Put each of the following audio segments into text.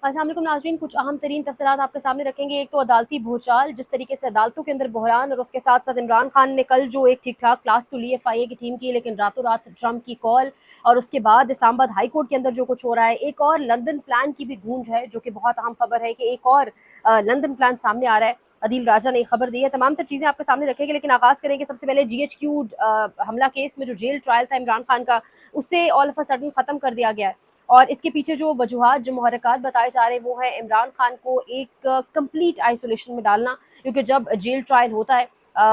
अस्सलामुअलैकुम नाज़रीन, कुछ अहम तरीन तफसीलात आपके सामने रखेंगे। एक तो अदालती भूचाल, जिस तरीके से अदालतों के अंदर बहरान, और उसके साथ साथ इमरान खान ने कल जो एक ठीक ठाक क्लास तो ली FIA की टीम की, लेकिन रातों रात ट्रंप की कॉल, और उसके बाद इस्लामाबाद हाई कोर्ट के अंदर जो कुछ हो रहा है। एक और लंदन प्लान की भी गूंज है, जो कि बहुत अहम खबर है कि एक और लंदन प्लान सामने आ रहा है। अदील राजा ने खबर दी है। तमाम तर चीज़ें आपके सामने रखेंगे, लेकिन आगाज़ करेंगे सबसे पहले GHQ हमला केस में जो जेल ट्रायल था इमरान खान का, उसे ऑल ऑफ अ सडन ख़त्म कर दिया गया है। और इसके पीछे जो वजूहात, जो मुहर्रिकात बताए जा रहे हैं, वो है इमरान खान को एक कंप्लीट आइसोलेशन में डालना। क्योंकि जब जेल ट्रायल होता है,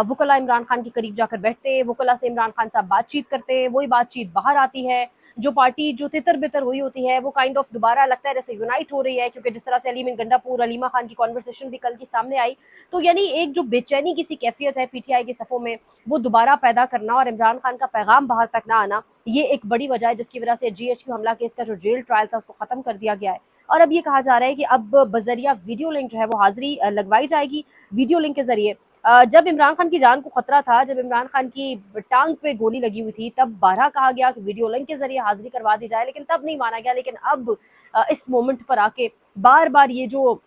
वकला इमरान खान के करीब जाकर बैठते हैं, वकला से इमरान खान साहब बातचीत करते हैं, वही बातचीत बाहर आती है। जो पार्टी जो तितर बितर हुई होती है, वो काइंड ऑफ दोबारा लगता है जैसे यूनाइट हो रही है, क्योंकि जिस तरह से अली मिन गंडापुर, अलीमा खान की कॉन्वर्सेशन भी कल की सामने आई। तो यानी एक जो बेचैनी की सी कैफियत है PTI की सफ़ों में, वो दोबारा पैदा करना और इमरान खान का पैगाम बाहर तक ना आना, ये एक बड़ी वजह है जिसकी वजह से GHQ हमला केस का जो जेल ट्रायल था उसको ख़त्म कर दिया गया है। और अब ये कहा जा रहा है कि अब बजरिया वीडियो लिंक जो है वो हाजिरी लगवाई जाएगी वीडियो लिंक के ज़रिए। जब इमरान खान की जान को खतरा था, जब इमरान खान की टांग पे गोली लगी हुई थी, तब बारहा कहा गया कि वीडियो लिंक के ज़रिए हाजिरी करवा दी जाए, लेकिन तब नहीं माना गया। लेकिन अब इस मोमेंट पर आके बार बार ये जो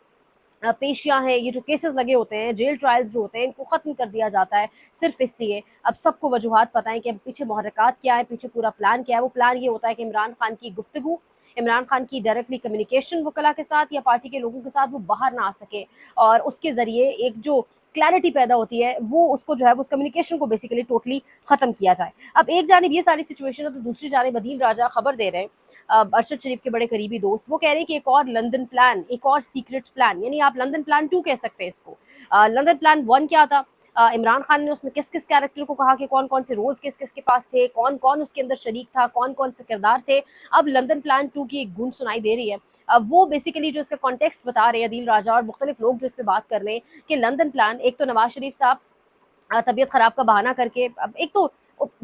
पेशियाँ हैं, ये जो केसेस लगे होते हैं, जेल ट्रायल्स जो होते हैं, इनको ख़त्म कर दिया जाता है सिर्फ इसलिए। अब सबको वजूहात पता है कि पीछे मुहर्रिकात क्या है, पीछे पूरा प्लान क्या है। वो प्लान ये होता है कि इमरान खान की गुफ्तगू, इमरान खान की डायरेक्टली कम्युनिकेशन वकला के साथ या पार्टी के लोगों के साथ वो बाहर ना आ सके, और उसके ज़रिए एक जो क्लैरिटी पैदा होती है, वो उसको जो है उस कम्युनिकेशन को बेसिकली टोटली ख़त्म किया जाए। अब एक जानिब ये सारी सिचुएशन है, तो दूसरी जानिब अदील राजा खबर दे रहे हैं, अरशद शरीफ के बड़े करीबी दोस्त, वो कह रहे हैं कि एक और लंदन प्लान, एक और सीक्रेट प्लान, यानी आप लंदन प्लान 2 कह सकते हैं इसको। लंदन प्लान 1 क्या था? इमरान खान ने उसमें किस किस कैरेक्टर को कहा कि कौन कौन से रोल्स किस किस के पास थे, कौन कौन उसके अंदर शरीक था, कौन कौन से किरदार थे। अब लंदन प्लान 2 की एक गूंज सुनाई दे रही है। अब वो बेसिकली जो इसका कॉन्टेक्स्ट बता रहे हैं अदील राजा और मुख्तलिफ लोग जो इस पर बात कर रहे हैं, कि लंदन प्लान एक तो नवाज शरीफ साहब तबीयत ख़राब का बहाना करके, अब एक तो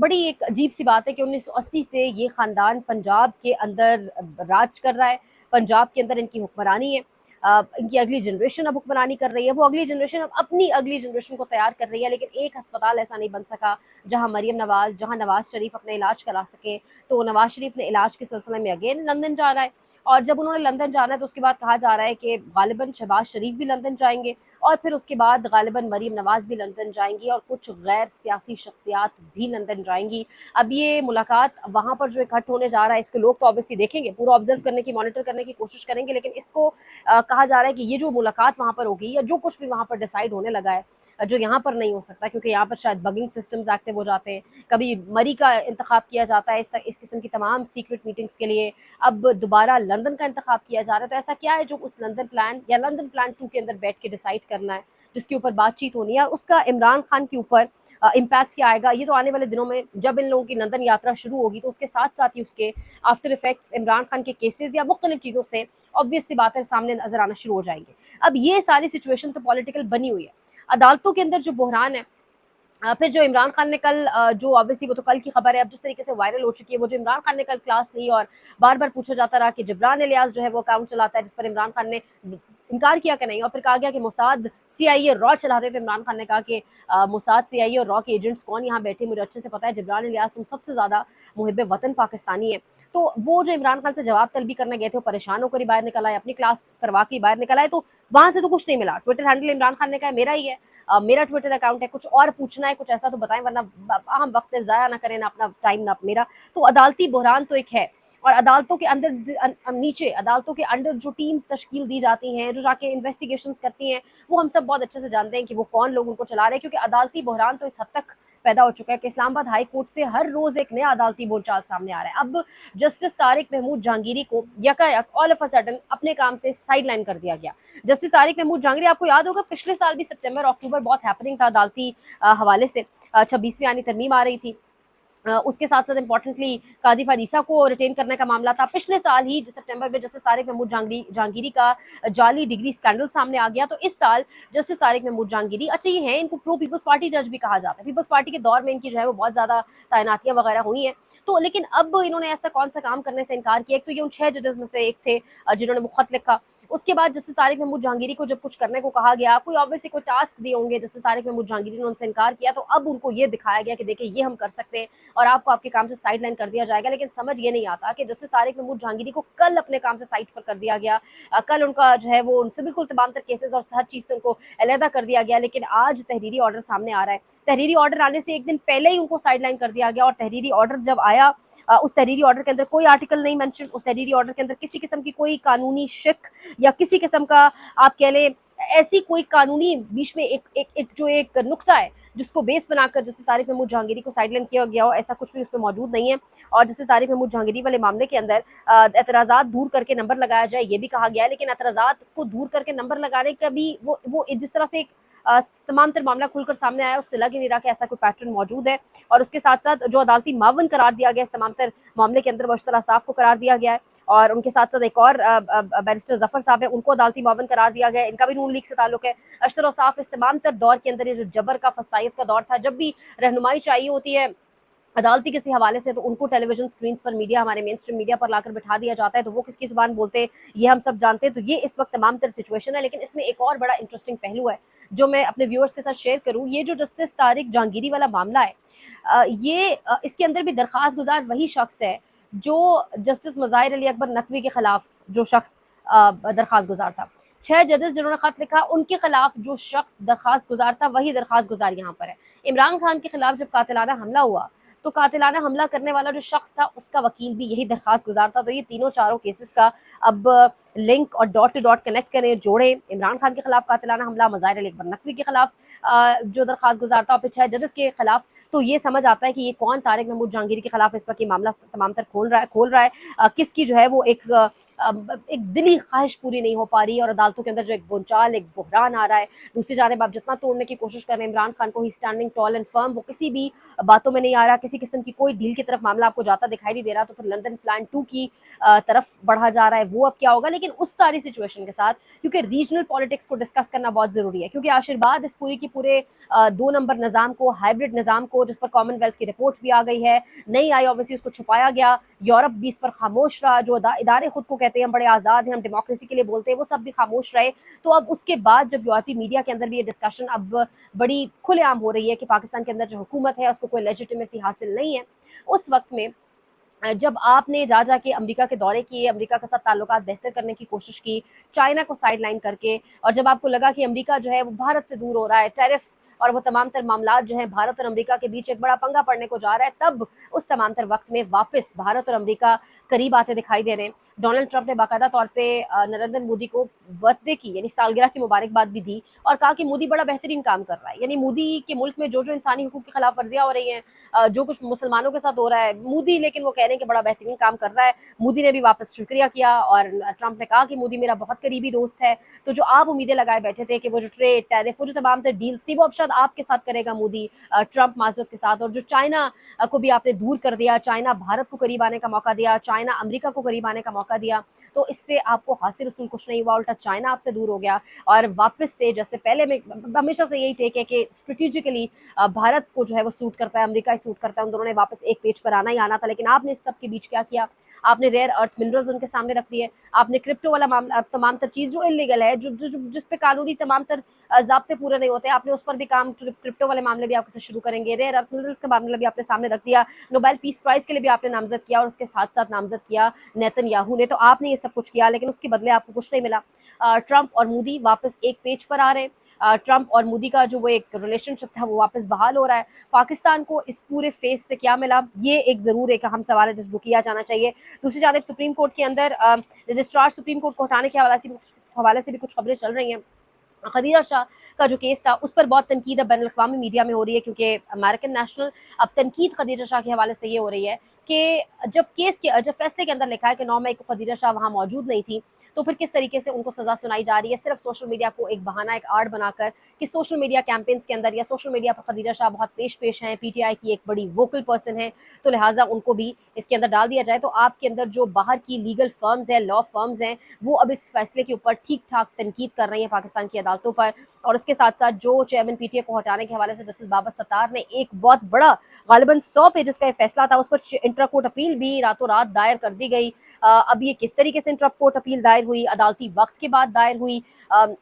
बड़ी एक अजीब सी बात है कि 1980 से ये ख़ानदान पंजाब के अंदर राज कर रहा है, पंजाब के अंदर इनकी हुक्मरानी है। इनकी अगली जनरेशन अब हुक्मरानी कर रही है, वो अगली जनरेशन अब अपनी अगली जनरेशन को तैयार कर रही है, लेकिन एक अस्पताल ऐसा नहीं बन सका जहाँ मरीम नवाज़, जहाँ नवाज शरीफ अपना इलाज करा सकें। तो नवाज शरीफ ने इलाज के सिलसिले में अगेन लंदन जाना है, और जब उन्होंने लंदन जाना है तो उसके बाद कहा जा रहा है कि गालिबन शहबाज शरीफ भी लंदन जाएंगे, और फिर उसके बाद गालिबन मरीम नवाज़ भी लंदन जाएंगी, और कुछ गैर सियासी शख्सियात भी लंदन जाएंगी। अब ये मुलाकात वहाँ पर जो इकट्ठ होने जा रहा है, इसको लोग तो ऑब्वियसली देखेंगे, पूरा ऑब्जर्व करने की, मॉनिटर करने की कोशिश करेंगे, लेकिन इसको कहा जा रहा है कि ये जो मुलाकात वहाँ पर होगी, या जो कुछ भी वहाँ पर डिसाइड होने लगा है, जो यहाँ पर नहीं हो सकता, क्योंकि यहाँ पर शायद बगिंग सिस्टम्स एक्टिव हो जाते हैं, कभी मरी का इंतखाब किया जाता है इस किस्म की तमाम सीक्रेट मीटिंग्स के लिए, अब दोबारा लंदन का इंतखाब किया जा रहा है। तो ऐसा क्या है जो उस लंदन प्लान या लंदन प्लान 2 के अंदर बैठ के डिसाइड करना है, जिसके ऊपर बातचीत होनी है, और उसका इमरान खान के ऊपर इम्पैक्ट क्या आएगा, ये तो आने वाले दिनों में जब इन लोगों की लंदन यात्रा शुरू होगी, तो उसके साथ साथ ही उसके आफ्टर इफेक्ट्स इमरान खान के केसेस या मुख्तलिफ चीज़ों से ऑब्वियस सी बातें सामने नजर आना शुरू हो जाएंगे। अब ये सारी सिचुएशन तो पॉलिटिकल बनी हुई है। अदालतों के अंदर जो बहरान है, फिर जो इमरान खान ने कल जो ऑब्वियसली वो तो कल की खबर है, अब जिस तरीके से वायरल हो चुकी है, वो जो इमरान खान ने कल क्लास ली और बार बार पूछा जाता रहा कि जबरान इलियास जो है वो अकाउंट चलाता है, जिस पर इमरान खान ने इनकार किया कि नहीं, और फिर कहा गया कि मोसाद CIA रॉ चलाते थे। इमरान खान ने कहा कि मोसाद CIA और रॉ के एजेंट्स कौन यहाँ बैठे, मुझे अच्छे से पता है, जबरान इलियास तुम सबसे ज़्यादा मुहिब वतन पाकिस्तानी है। तो वो जो इमरान खान से जवाब तलबी करने गए थे, वो परेशान होकर ही बाहर निकल आए, अपनी क्लास करवा के बाहर निकल आए, तो वहाँ से तो कुछ नहीं मिला। ट्विटर हैंडल इमरान खान ने कहा मेरा ही है, मेरा ट्विटर अकाउंट है, कुछ और पूछना है कुछ ऐसा तो बताएं, वरना हम वक्त ज़ाया ना करें, ना अपना टाइम ना मेरा। तो अदालती बहरान तो एक है, और अदालतों के अंदर नीचे अदालतों के अंदर जो टीम्स तश्कील दी जाती हैं, जो जाके इन्वेस्टिगेशंस करती हैं, वो हम सब बहुत अच्छे से जानते हैं कि वो कौन लोग उनको चला रहे हैं, क्योंकि अदालती बहरान तो इस हद तक पैदा हो चुका है कि इस्लामाबाद हाई कोर्ट से हर रोज़ एक नया अदालती बोलचाल सामने आ रहा है। अब जस्टिस तारिक महमूद जहांगीरी को यकायक ऑल ऑफ अ सडन अपने काम से साइड लाइन कर दिया गया। जस्टिस तारिक महमूद जहांगीरी, आपको याद होगा पिछले साल भी सितंबर अक्टूबर बहुत हैपनिंग था अदालती हवाले से, 26वीं आनी तरमीम आ रही थी, उसके साथ साथ इंपॉर्टेंटली काजी फारीसा को रिटेन करने का मामला था। पिछले साल ही सितंबर में जस्टिस तारिक महमूद जहांगीरी का जाली डिग्री स्कैंडल सामने आ गया। तो इस साल जस्टिस तारिक महमूद जहांगीरी, अच्छा ये हैं, इनको प्रो पीपल्स पार्टी जज भी कहा जाता है, पीपल्स पार्टी के दौर में इनकी जो है वो बहुत ज़्यादा तैनातियाँ वगैरह हुई हैं। तो लेकिन अब इन्होंने ऐसा कौन सा काम करने से इनकार किया, एक तो ये उन 6 जजेस में से एक थे जिन्होंने वो खत लिखा। उसके बाद जस्टिस तारिक महमूद जहांगीरी को जब कुछ करने को कहा गया, कोई ऑब्वियसली कोई टास्क दिए होंगे, जस्टिस तारिक महमूद जहांगीरी ने उनसे इनकार किया, तो अब उनको ये दिखाया गया कि देखिए ये हम कर सकते हैं, और आपको आपके काम से साइड लाइन कर दिया जाएगा। लेकिन समझ ये नहीं आता कि जस्टिस तारिक महमूद जहांगीरी को कल अपने काम से साइड पर कर दिया गया, कल उनका जो है वो उनसे बिल्कुल तमाम तर केसेस और हर चीज़ से उनको अलहदा कर दिया गया, लेकिन आज तहरीरी ऑर्डर सामने आ रहा है। तहरीरी ऑर्डर आने से एक दिन पहले ही उनको साइड लाइन कर दिया गया, और तहरीरी ऑर्डर जब आया, उस तहरीरी ऑर्डर के अंदर कोई आर्टिकल नहीं मेंशन, उस तहरीरी ऑर्डर के अंदर किसी किस्म की कोई कानूनी शिक या किसी किस्म का आप कह लें ऐसी कोई कानूनी बीच में एक जो एक नुक्ता है जिसको बेस बनाकर जस्टिस तारिक महमूद जहांगीरी को साइडलाइन किया गया हो, ऐसा कुछ भी उसमें मौजूद नहीं है। और जस्टिस तारिक महमूद जहांगीरी वाले मामले के अंदर एतराज़ात दूर करके नंबर लगाया जाए, ये भी कहा गया है, लेकिन एतराज़ात को दूर करके नंबर लगाने का भी वो जिस तरह से एक तमाम तर मामला खुलकर सामने आया, उससे लग ही नहीं रहा कि ऐसा कोई पैटर्न मौजूद है। और उसके साथ साथ जो अदालती मावन करार दिया गया इस तमाम तर मामले के अंदर, मुश्तरा साफ को करार दिया गया है, और उनके साथ साथ एक और बैरिस्टर जफर साहब है, उनको अदालती मावन करार दिया गया है, इनका भी नून लीग से ताल्लुक है। अशतर और साफ इस तमाम तर दौर के अंदर ये जो जबर का फस्तायत का दौर था, जब भी रहनुमाई चाहिए होती है अदालती किसी हवाले से, तो उनको टेलीविजन स्क्रीन्स पर मीडिया, हमारे मेन स्ट्रीम मीडिया पर लाकर बिठा दिया जाता है, तो वो किसकी ज़ुबान बोलते हैं ये हम सब जानते हैं। तो ये इस वक्त तमाम तर सिचुएशन है, लेकिन इसमें एक और बड़ा इंटरेस्टिंग पहलू है जो मैं अपने व्यूअर्स के साथ शेयर करूँ। ये जो जस्टिस तारिक जहांगीरी वाला मामला है, इसके अंदर भी दरख्वास्त गुजार वही शख्स है जो जस्टिस मज़ाहिर अली अकबर नकवी के खिलाफ जो शख्स दरख्वास्त गुजार था। 6 जजेस जिन्होंने ख़त लिखा, उनके खिलाफ जो शख्स दरख्वास्त गुजार था वही दरख्वास्त गुजार यहाँ पर है। इमरान खान के खिलाफ जब कातिलाना हमला हुआ, तो कातिलाना हमला करने वाला जो शख्स था उसका वकील भी यही दरख्वास्त गुजार था। तो ये तीनों चारों केसेस का अब लिंक और डॉट टू डॉट कनेक्ट करें, जोड़ें, इमरान खान के खिलाफ कातिलाना हमला, मज़ाहिर अली अकबर नकवी के खिलाफ जो दरख्वास्त गुजार था, और फिर 6 जजेस के खिलाफ, तो ये समझ आता है कि ये कौन तारिक महमूद जहांगीरी के खिलाफ इस वक्त ये मामला तमाम तर खोल रहा है। किसकी जो है वो एक दिली ख्वाहिश पूरी नहीं हो पा रही है, और अदालतों के अंदर जो एक बुनचाल, एक बहरान आ रहा है। दूसरी जानिब आप जितना तोड़ने की कोशिश कर रहे हैं इमरान खान को, ही स्टैंडिंग टॉल एंड फर्म, वो किसी भी बातों में नहीं आ रहा, किसी किस्म की कोई डील की तरफ मामला आपको जाता दिखाई नहीं दे रहा। तो फिर लंदन प्लान 2 की तरफ बढ़ा जा रहा है, वो अब क्या होगा। लेकिन उस सारी सिचुएशन के साथ, क्योंकि रीजनल पॉलिटिक्स को डिस्कस करना बहुत ज़रूरी है, क्योंकि आशीर्वाद इस पूरी की पूरे 2 नंबर निज़ाम को, हाइब्रिड निज़ाम को, जिस पर कॉमनवेल्थ की रिपोर्ट भी आ गई है, नहीं आई ऑब्वियसली, उसको छुपाया गया, यूरोप भी इस पर खामोश रहा, जो इदारे खुद को कहते हैं हम बड़े आज़ाद हैं, हम डेमोक्रेसी के लिए बोलते हैं, वो सब भी खामोश रहे। तो अब उसके बाद जब यूरोपीय मीडिया के अंदर भी ये डिस्कशन अब बड़ी खुलेआम हो रही है कि पाकिस्तान के अंदर जो हुकूमत है उसको कोई लेजिटिमेसी हासिल नहीं है, उस वक्त में जब आपने जा के अमेरिका के दौरे किए, अमेरिका के साथ ताल्लुकात बेहतर करने की कोशिश की, चाइना को साइड लाइन करके, और जब आपको लगा कि अमेरिका जो है वो भारत से दूर हो रहा है, टैरिफ और वो तमाम तर मामलात जो हैं भारत और अमेरिका के बीच एक बड़ा पंगा पड़ने को जा रहा है, तब उस तमाम तर वक्त में वापस भारत और अमेरिका करीब आते दिखाई दे रहे हैं। डोनाल्ड ट्रंप ने बाकायदा तौर पर नरेंद्र मोदी को बर्थडे की यानी सालगिरह की मुबारकबाद भी दी, और कहा कि मोदी बड़ा बेहतरीन काम कर रहा है। यानी मोदी के मुल्क में जो इंसानी हुकूक की खिलाफ वर्जियाँ हो रही हैं, जो कुछ मुसलमानों के साथ हो रहा है, मोदी लेकिन वो कह रहे हैं कि बड़ा बेहतरीन काम कर रहा है। मोदी ने भी वापस शुक्रिया किया, और ट्रंप ने कहा कि मोदी मेरा बहुत करीबी दोस्त है। तो जो आप उम्मीदें लगाए बैठे थे कि वो जो ट्रेड, टैरिफ, वो जो तमाम तर डील्स थी, वो अब शायद आपके साथ करेगा मोदी, ट्रंप माजरत के साथ, और जो चाइना को भी आपने दूर कर दिया, चाइना भारत को करीब आने का मौका दिया, चाइना अमेरिका को करीब आने का मौका दिया, तो इससे आपको हासिल रसूल कुछ नहीं हुआ, उल्टा चाइना आपसे दूर हो गया। और वापस से जैसे पहले में हमेशा से यही टेक है कि स्ट्रेटेजिकली भारत को जो है वो सूट करता है, अमेरिका ही सूट करता है, उन दोनों ने वापस एक पेज पर आना ही आना था। लेकिन आपने इस सब के बीच क्या किया, आपने रेयर अर्थ मिनरल्स उनके सामने रख दिए, आपने क्रिप्टो वाला मामला, तमाम तर चीज़ जो इलीगल है, जिस पे कानूनी तमाम तर ज़ाब्ते पूरे नहीं होते, आपने उस पर भी काम, क्रिप्टो वाले मामले भी आपसे शुरू करेंगे, रेयर अर्थ मिनरल्स का मामला भी आपने सामने रख दिया, नोबेल पीस प्राइज़ के लिए भी आपने नामजद किया, और उसके साथ साथ नामजद किया नेतन्याहू ने। तो आपने ये सब कुछ किया, लेकिन उसके बदले आपको कुछ नहीं मिला। ट्रंप और मोदी वापस एक पेज पर आ रहे हैं, ट्रंप और मोदी का जो वो एक रिलेशनशिप था वो वापस बहाल हो रहा है। पाकिस्तान को इस पूरे फेस से क्या मिला, ये एक ज़रूर एक अहम सवाल है जो किया जाना चाहिए। दूसरी जानिब सुप्रीम कोर्ट के अंदर रजिस्ट्रार सुप्रीम कोर्ट को हटाने के हवाले से भी कुछ खबरें चल रही हैं। खदीजा शाह का जो केस था उस पर बहुत तनकीद अब बैनुल-अक़वामी मीडिया में हो रही है, क्योंकि अमेरिकन नेशनल अब तनकीद खदीजा शाह के हवाले से ये हो रही है कि जब फैसले के अंदर लिखा है कि 9 मई को खदीजा शाह वहाँ मौजूद नहीं थी, तो फिर किस तरीके से उनको सज़ा सुनाई जा रही है, सिर्फ सोशल मीडिया को एक बहाना, एक आड़ बनाकर कि सोशल मीडिया कैंपेन्स के अंदर या सोशल मीडिया पर खदीजा शाह बहुत पेश हैं, पीटीआई की एक बड़ी वोकल पर्सन है, तो लिहाजा उनको भी इसके अंदर डाल दिया जाए। तो आपके अंदर जो बाहर की लीगल फर्म्स हैं, लॉ फर्म्स हैं, वो अब इस फैसले के ऊपर ठीक ठाक तनकीद कर रही हैं पाकिस्तान की अदालतों पर। और उसके साथ साथ जो चेयरमैन पीटीआई को हटाने के हवाले से जस्टिस बाबर सत्तार ने एक बहुत बड़ा गालिबन 100 पेजेस का फैसला था, उस पर इंट्रा कोर्ट अपील भी रातों रात दायर कर दी गई। अब ये किस तरीके से इंट्रा कोर्ट अपील दायर हुई, अदालती वक्त के बाद दायर हुई,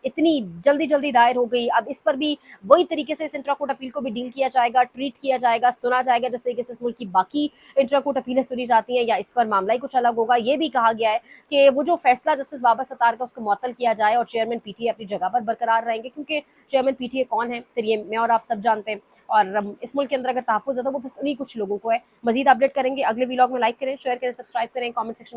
इतनी जल्दी जल्दी दायर हो गई, अब इस पर भी वही तरीके से इस इंट्रा कोर्ट अपील को भी डील किया जाएगा, ट्रीट किया जाएगा, सुना जाएगा जिस तरीके से इस मुल्क की बाकी इंट्रा कोर्ट अपीलें सुनी जाती हैं, या इस पर मामला ही कुछ अलग होगा। ये भी कहा गया है कि वो जो फैसला जस्टिस बाबा सत्तार का उसको मुअत्तल किया जाए और चेयरमैन पीटीए अपनी जगह पर बरकरार रहेंगे, क्योंकि चेयरमैन पीटीए कौन है फिर ये मैं और आप सब जानते हैं, और इस मुल्क के अंदर अगर तहफ़्फ़ुज़ है तो वो बस उन्हीं कुछ लोगों को है। मज़ीद अपडेट करेंगे अगले व्लॉग में। लाइक करें, शेयर करें, सब्सक्राइब करें, कमेंट सेक्शन में